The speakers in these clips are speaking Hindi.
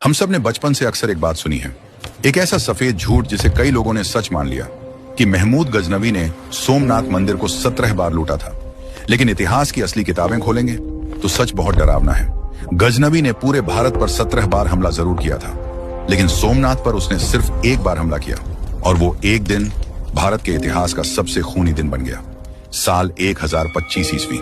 हम सब ने बचपन से अक्सर एक बात सुनी है, एक ऐसा सफेद झूठ जिसे कई लोगों ने सच मान लिया कि महमूद गजनवी ने सोमनाथ मंदिर को 17 बार लूटा था। लेकिन इतिहास की असली किताबें खोलेंगे तो सच बहुत डरावना है। गजनवी ने पूरे भारत पर 17 बार हमला जरूर किया था, लेकिन सोमनाथ पर उसने सिर्फ एक बार हमला किया, और वो एक दिन भारत के इतिहास का सबसे खूनी दिन बन गया। साल 1025 ईस्वी।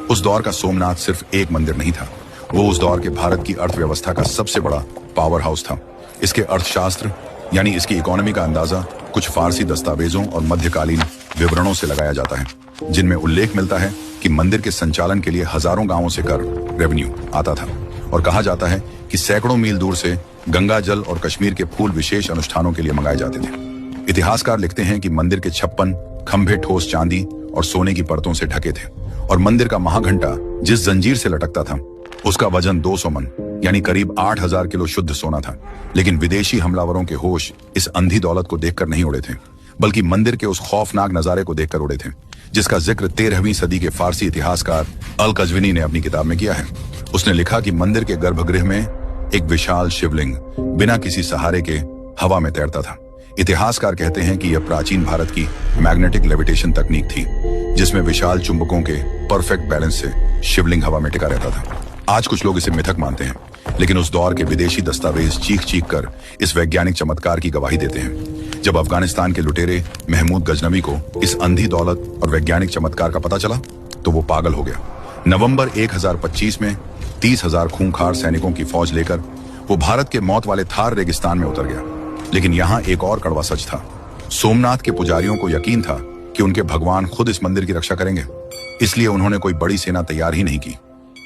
उस दौर का सोमनाथ सिर्फ एक मंदिर नहीं था, वो उस दौर के भारत की अर्थव्यवस्था का सबसे बड़ा पावर हाउस था। इसके अर्थशास्त्र यानी इसकी इकोनॉमी का अंदाजा कुछ फारसी दस्तावेजों और मध्यकालीन विवरणों से लगाया जाता है, जिनमें उल्लेख मिलता है कि मंदिर के संचालन के लिए हजारों गांवों से कर रेवेन्यू आता था, और कहा जाता है कि सैकड़ों मील दूर से गंगा जल और कश्मीर के फूल विशेष अनुष्ठानों के लिए मंगाए जाते थे। इतिहासकार लिखते हैं कि मंदिर के 56 खंभे ठोस चांदी और सोने की परतों से ढके थे, और मंदिर का महाघंटा जिस जंजीर से लटकता था उसका वजन 200 मन यानी करीब 8000 किलो शुद्ध सोना था। लेकिन विदेशी हमलावरों के होश इस अंधी दौलत को देखकर नहीं उड़े थे, बल्कि मंदिर के उस खौफनाक नजारे को देखकर उड़े थे, जिसका जिक्र 13वीं सदी के फारसी इतिहासकार अल कज़विनी ने अपनी किताब में किया है। उसने लिखा कि मंदिर के गर्भगृह में एक विशाल शिवलिंग बिना किसी सहारे के हवा में तैरता था। इतिहासकार कहते हैं कि यह प्राचीन भारत की मैग्नेटिक लेविटेशन तकनीक थी, जिसमें विशाल चुंबकों के परफेक्ट बैलेंस से शिवलिंग हवा में टिका रहता था। आज कुछ लोग इसे मिथक मानते हैं, लेकिन उस दौर के विदेशी दस्तावेज चीख चीख कर इस वैज्ञानिक चमत्कार की गवाही देते हैं। जब अफगानिस्तान के लुटेरे महमूद गजनवी को इस अंधी दौलत और वैज्ञानिक चमत्कार का पता चला तो वो पागल हो गया। नवंबर 1025 में 30,000 खूंखार सैनिकों की फौज लेकर वो भारत के मौत वाले थार रेगिस्तान में उतर गया। लेकिन यहाँ एक और कड़वा सच था। सोमनाथ के पुजारियों को यकीन था कि उनके भगवान खुद इस मंदिर की रक्षा करेंगे, इसलिए उन्होंने कोई बड़ी सेना तैयार ही नहीं की।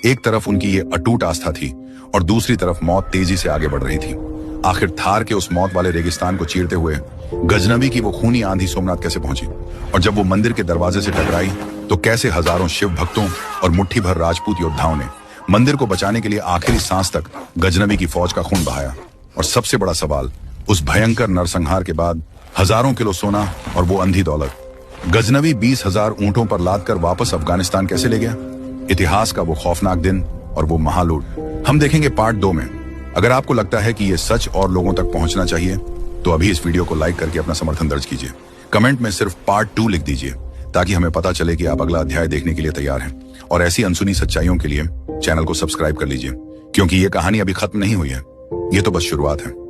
एक तरफ उनकी ये अटूट आस्था थी और दूसरी तरफ मौत तेजी से आगे बढ़ रही थी। आखिर थार के उस मौत वाले रेगिस्तान को चीरते हुए गजनवी की वो खूनी आंधी सोमनाथ कैसे पहुंची, और जब वो मंदिर के दरवाजे से टकराई तो कैसे हजारों शिव भक्तों और मुट्ठी भर राजपूत योद्धाओं ने मंदिर को बचाने के लिए आखिरी सांस तक गजनवी की फौज का खून बहाया। और सबसे बड़ा सवाल, उस भयंकर नरसंहार के बाद हजारों किलो सोना और वो अंधी दौलत गजनवी 20,000 ऊंटों पर लाद कर वापस अफगानिस्तान कैसे ले गया? इतिहास का वो खौफनाक दिन और वो महालूट हम देखेंगे पार्ट 2 में। अगर आपको लगता है कि ये सच और लोगों तक पहुंचना चाहिए तो अभी इस वीडियो को लाइक करके अपना समर्थन दर्ज कीजिए। कमेंट में सिर्फ पार्ट 2 लिख दीजिए, ताकि हमें पता चले कि आप अगला अध्याय देखने के लिए तैयार हैं। और ऐसी अनसुनी सच्चाइयों के लिए चैनल को सब्सक्राइब कर लीजिए, क्योंकि ये कहानी अभी खत्म नहीं हुई है, ये तो बस शुरुआत है।